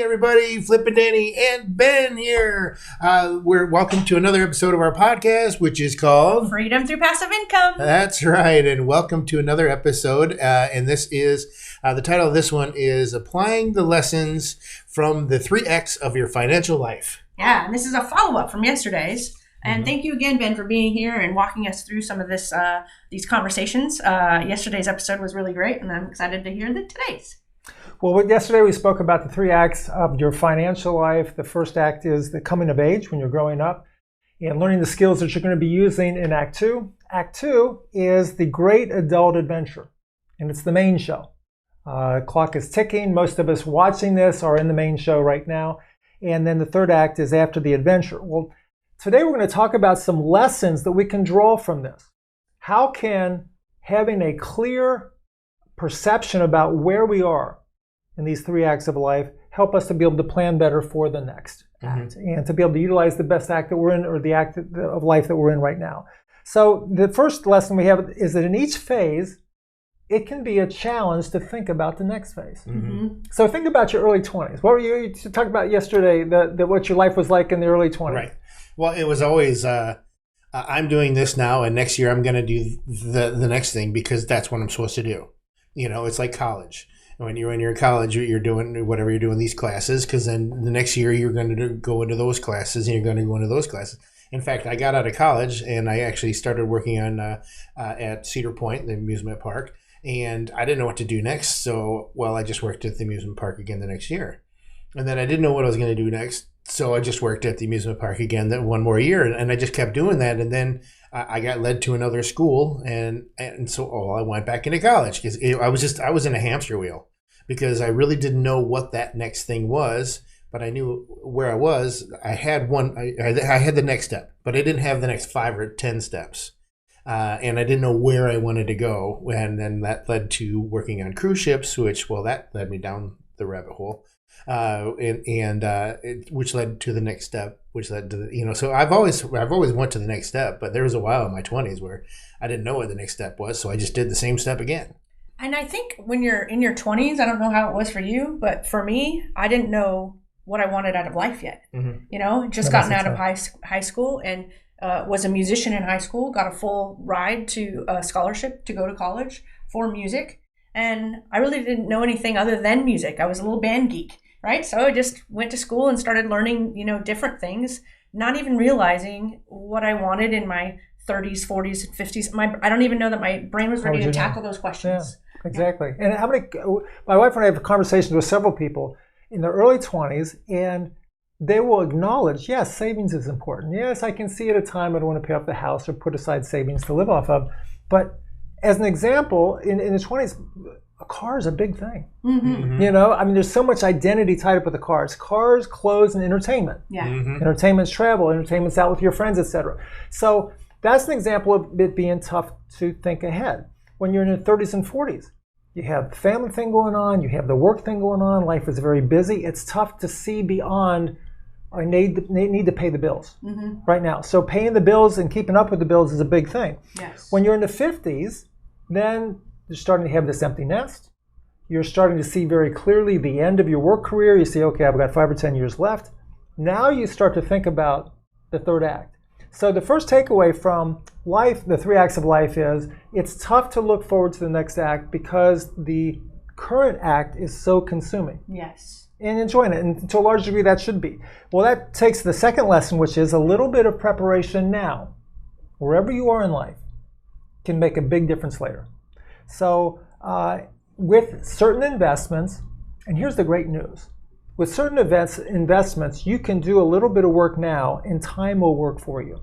everybody. Flip and Danny and Ben here. We're welcome to another episode of our podcast, which is called Freedom Through Passive Income. That's right. And welcome to another episode. And this is the title of this one is Applying the Lessons from the 3X of Your Financial Life. Yeah, and this is a follow-up from yesterday's. And thank you again, Ben, for being here and walking us through some of these conversations. Yesterday's episode was really great, and I'm excited to hear today's. Well, yesterday we spoke about the 3 acts of your financial life. The first act is the coming of age when you're growing up and learning the skills that you're going to be using in Act 2. Act 2 is the great adult adventure, and it's the main show. Clock is ticking. Most of us watching this are in the main show right now. And then the third act is after the adventure. Well, today we're going to talk about some lessons that we can draw from this. How can having a clear perception about where we are in these 3 acts of life help us to be able to plan better for the next act and to be able to utilize the best act that we're in or the act of life that we're in right now. So the first lesson we have is that in each phase, it can be a challenge to think about the next phase. So think about your early 20s. What were you talking about yesterday, what your life was like in the early 20s? Right. Well, it was always, I'm doing this now, and next year I'm going to do the next thing because that's what I'm supposed to do. You know, it's like college. When you're in college, you're doing whatever you're doing these classes, because then the next year you're going to go into those classes and you're going to go into those classes. In fact, I got out of college and I actually started working on at Cedar Point, the amusement park, and I didn't know what to do next. So, I just worked at the amusement park again the next year. And then I didn't know what I was going to do next. So I just worked at the amusement park again that one more year, and I just kept doing that. And then I got led to another school, and so I went back into college because I was in a hamster wheel because I really didn't know what that next thing was, but I knew where I was. I had I had the next step, but I didn't have the next 5 or 10 steps, and I didn't know where I wanted to go. And then that led to working on cruise ships, which that led me down the rabbit hole. Which led to the next step, which led to so I've always went to the next step, but there was a while in my 20s where I didn't know what the next step was, so I just did the same step again. And I think when you're in your 20s, I don't know how it was for you, but for me, I didn't know what I wanted out of life yet. Just gotten out of high school and was a musician in high school, got a full ride to a scholarship to go to college for music, and I really didn't know anything other than music. I was a little band geek. Right. So I just went to school and started learning, different things, not even realizing what I wanted in my 30s, 40s, 50s. I don't even know that my brain was ready to tackle those questions. Yeah, exactly. And my wife and I have conversations with several people in their early 20s, and they will acknowledge, yes, savings is important. Yes, I can see at a time I don't want to pay off the house or put aside savings to live off of. But as an example, in the 20s, a car is a big thing. There's so much identity tied up with the cars. Cars, clothes, and entertainment. Yeah. Entertainment's travel, entertainment's out with your friends, etc. So that's an example of it being tough to think ahead. When you're in your 30s and 40s, you have the family thing going on, you have the work thing going on, life is very busy. It's tough to see beyond I need to pay the bills right now. So paying the bills and keeping up with the bills is a big thing. Yes. When you're in the 50s, then you're starting to have this empty nest. You're starting to see very clearly the end of your work career. You see, okay, I've got 5 or 10 years left. Now you start to think about the third act. So the first takeaway from life, the 3 acts of life, is it's tough to look forward to the next act because the current act is so consuming. Yes. And enjoying it. And to a large degree, that should be. Well, that takes the second lesson, which is a little bit of preparation now, wherever you are in life, can make a big difference later. So with certain investments, and here's the great news, with certain investments, you can do a little bit of work now and time will work for you.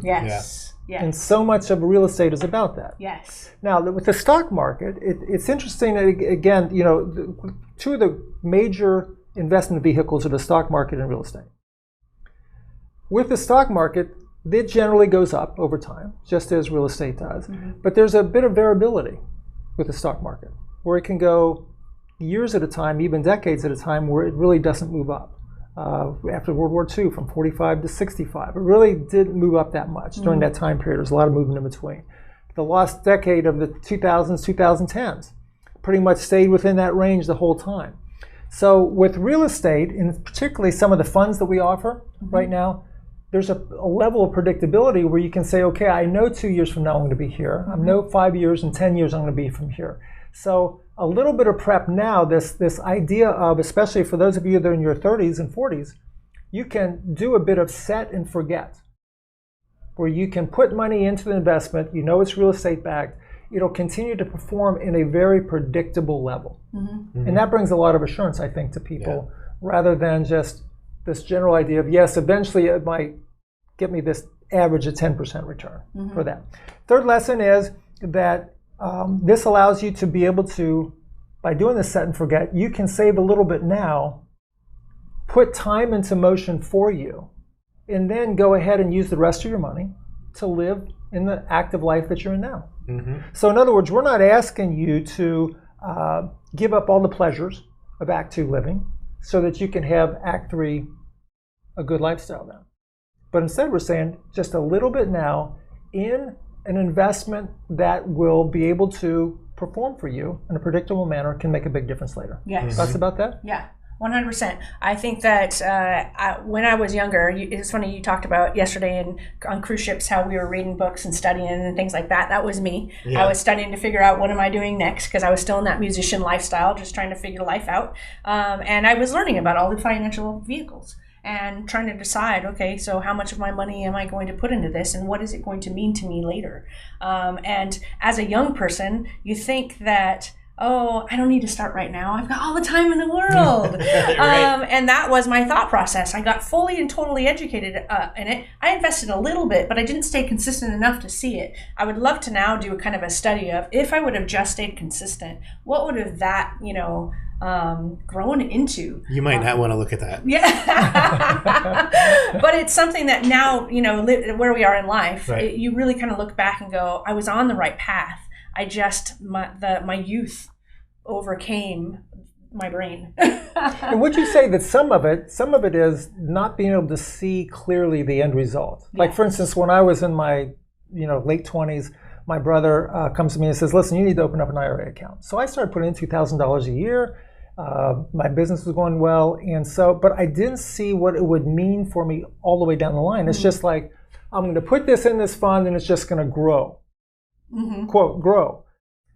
Yes. Yeah. And so much of real estate is about that. Yes. Now, with the stock market, it's interesting, again, 2 of the major investment vehicles are the stock market and real estate. With the stock market, it generally goes up over time, just as real estate does. But there's a bit of variability with the stock market, where it can go years at a time, even decades at a time, where it really doesn't move up. After World War II, from 45 to 65, it really didn't move up that much during that time period. There's a lot of movement in between. The last decade of the 2000s, 2010s, pretty much stayed within that range the whole time. So with real estate, and particularly some of the funds that we offer right now, there's a level of predictability where you can say, okay, I know 2 years from now I'm going to be here. I know 5 years and 10 years I'm going to be from here. So a little bit of prep now, this idea of, especially for those of you that are in your 30s and 40s, you can do a bit of set and forget, where you can put money into the investment, you know it's real estate backed, it'll continue to perform in a very predictable level. And that brings a lot of assurance, I think, to people, rather than just this general idea of, yes, eventually it might get me this average of 10% return for that. Third lesson is that this allows you to be able to, by doing this set and forget, you can save a little bit now, put time into motion for you, and then go ahead and use the rest of your money to live in the active life that you're in now. So in other words, we're not asking you to give up all the pleasures of Act 2 living so that you can have Act 3 a good lifestyle then. But instead we're saying just a little bit now in an investment that will be able to perform for you in a predictable manner can make a big difference later. Yes. Thoughts about that? Yeah. 100%. I think that when I was younger, it's funny, you talked about yesterday on cruise ships how we were reading books and studying and things like that. That was me. I was studying to figure out what am I doing next, because I was still in that musician lifestyle, just trying to figure life out. And I was learning about all the financial vehicles and trying to decide, okay, so how much of my money am I going to put into this, and what is it going to mean to me later? And as a young person, you think that, oh, I don't need to start right now. I've got all the time in the world. Right. And that was my thought process. I got fully and totally educated in it. I invested a little bit, but I didn't stay consistent enough to see it. I would love to now do a kind of a study of, if I would have just stayed consistent, what would have that, grown into? You might not want to look at that. Yeah. But it's something that now, where we are in life, right. You really kind of look back and go, I was on the right path. I just, my youth overcame my brain. And would you say that some of it is not being able to see clearly the end result? Like, for instance, when I was in my late 20s, my brother comes to me and says, listen, you need to open up an IRA account. So I started putting in $2,000 a year. My business was going well. But I didn't see what it would mean for me all the way down the line. It's just like, I'm going to put this in this fund and it's just going to grow. Quote, grow.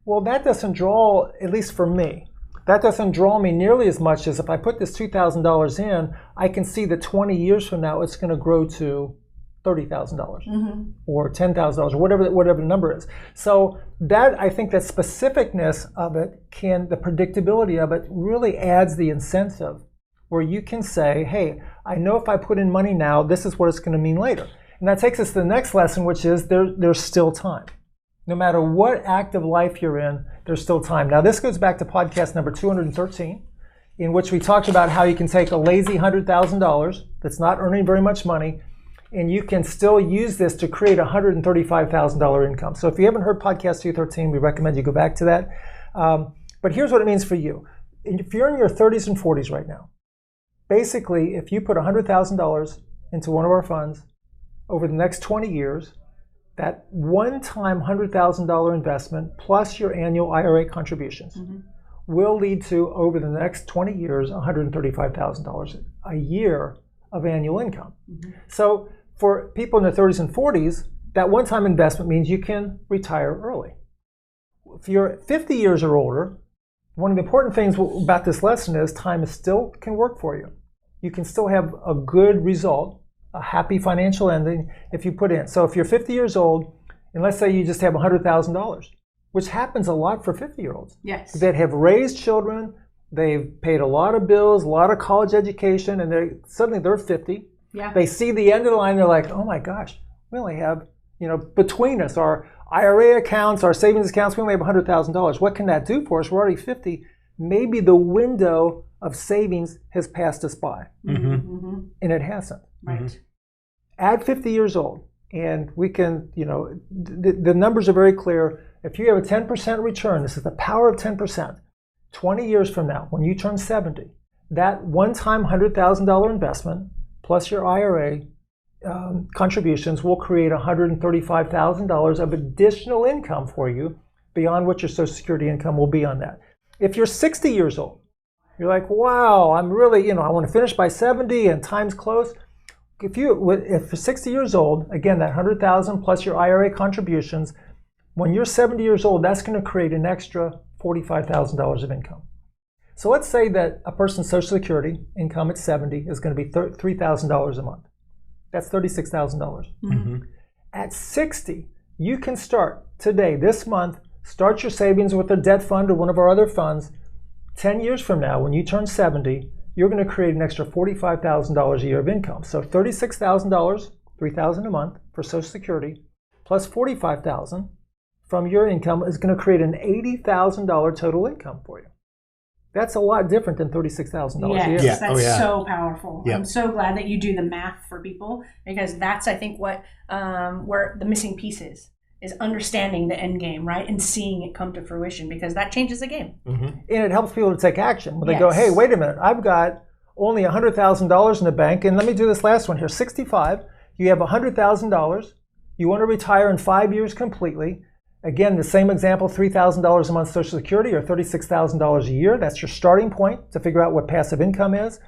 Well, that doesn't draw, at least for me, that doesn't draw me nearly as much as if I put this $2,000 in, I can see that 20 years from now it's going to grow to $30,000 or $10,000 or whatever the number is. So that, I think that specificness of it the predictability of it really adds the incentive where you can say, hey, I know if I put in money now, this is what it's going to mean later. And that takes us to the next lesson, which is there's still time. No matter what active life you're in, there's still time. Now, this goes back to podcast number 213, in which we talked about how you can take a lazy $100,000 that's not earning very much money, and you can still use this to create a $135,000 income. So if you haven't heard podcast 213, we recommend you go back to that. But here's what it means for you. If you're in your 30s and 40s right now, basically, if you put $100,000 into one of our funds over the next 20 years, that one-time $100,000 investment plus your annual IRA contributions will lead to, over the next 20 years, $135,000 a year of annual income. So for people in their 30s and 40s, that one-time investment means you can retire early. If you're 50 years or older, one of the important things about this lesson is time still can work for you. You can still have a good result, a happy financial ending if you put in. So if you're 50 years old, and let's say you just have $100,000, which happens a lot for 50-year-olds. Yes. That have raised children, they've paid a lot of bills, a lot of college education, and suddenly they're 50. Yeah. They see the end of the line, they're like, oh my gosh, we only have, between us, our IRA accounts, our savings accounts, we only have $100,000. What can that do for us? We're already 50. Maybe the window of savings has passed us by. And it hasn't. Right. At 50 years old, and we can, the numbers are very clear. If you have a 10% return, this is the power of 10%, 20 years from now, when you turn 70, that one-time $100,000 investment plus your IRA contributions will create $135,000 of additional income for you beyond what your Social Security income will be on that. If you're 60 years old You're like, wow, I'm really, I want to finish by 70 and time's close. If you're 60 years old, again, that 100,000 plus your IRA contributions, when you're 70 years old, that's going to create an extra $45,000 of income. So let's say that a person's Social Security income at 70 is going to be $3,000 a month. That's $36,000. Mm-hmm. At 60, you can start today, this month, start your savings with a debt fund or one of our other funds. 10 years from now, when you turn 70, you're going to create an extra $45,000 a year of income. So $36,000, $3,000 a month for Social Security, plus $45,000 from your income is going to create an $80,000 total income for you. That's a lot different than $36,000 a year. Yes, that's so powerful. Yeah. I'm so glad that you do the math for people, because that's, I think, what where the missing piece is understanding the end game, right? And seeing it come to fruition, because that changes the game. Mm-hmm. And it helps people to take action. When they go, hey, wait a minute, I've got only $100,000 in the bank, and let me do this last one here. 65, you have $100,000, you want to retire in 5 years completely. Again, the same example, $3,000 a month Social Security or $36,000 a year. That's your starting point to figure out what passive income is.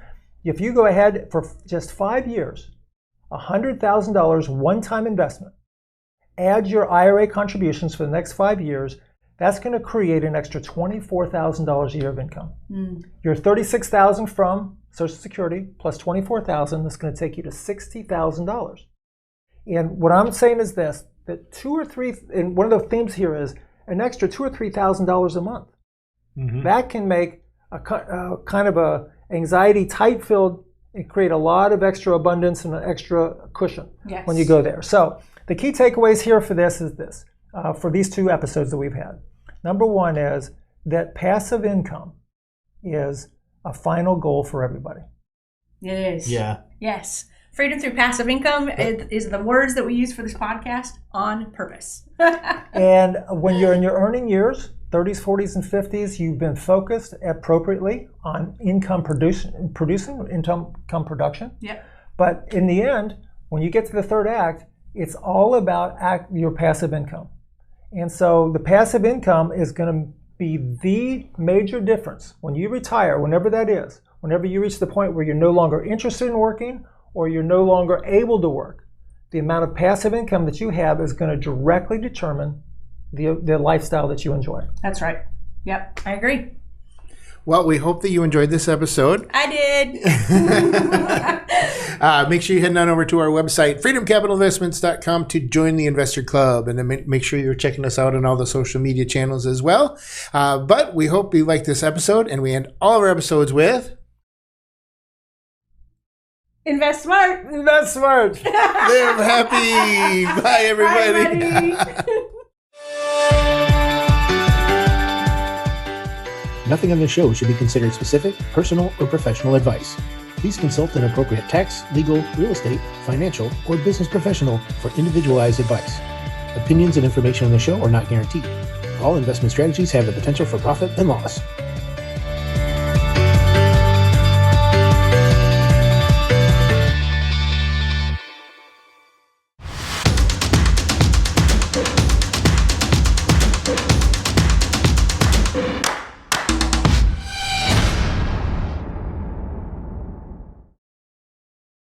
If you go ahead for just 5 years, $100,000 one-time investment, add your IRA contributions for the next 5 years, that's going to create an extra $24,000 a year of income. Your $36,000 from Social Security plus $24,000, that's going to take you to $60,000. And what I'm saying is this, that 2 or 3, and one of the themes here is an extra $2,000 or $3,000 a month. Mm-hmm. That can make a kind of a anxiety tight-filled and create a lot of extra abundance and an extra cushion when you go there. So the key takeaways here for this is this, for these 2 episodes that we've had. Number 1 is that passive income is a final goal for everybody. It is. Yeah. Yes. Freedom through passive income is the words that we use for this podcast on purpose. And when you're in your earning years, 30s, 40s, and 50s, you've been focused appropriately on income production. Yep. But in the end, when you get to the third act, it's all about your passive income. And so the passive income is going to be the major difference when you retire, whenever that is, whenever you reach the point where you're no longer interested in working or you're no longer able to work. The amount of passive income that you have is going to directly determine the lifestyle that you enjoy. That's right. Yep, I agree. Well, we hope that you enjoyed this episode. I did. Make sure you head on over to our website, freedomcapitalinvestments.com, to join the Investor Club. And then make sure you're checking us out on all the social media channels as well. But we hope you liked this episode, and we end all of our episodes with... Invest smart. Invest smart. Live happy. Bye, everybody. Bye, Nothing on this show should be considered specific, personal, or professional advice. Please consult an appropriate tax, legal, real estate, financial, or business professional for individualized advice. Opinions and information on the show are not guaranteed. All investment strategies have the potential for profit and loss.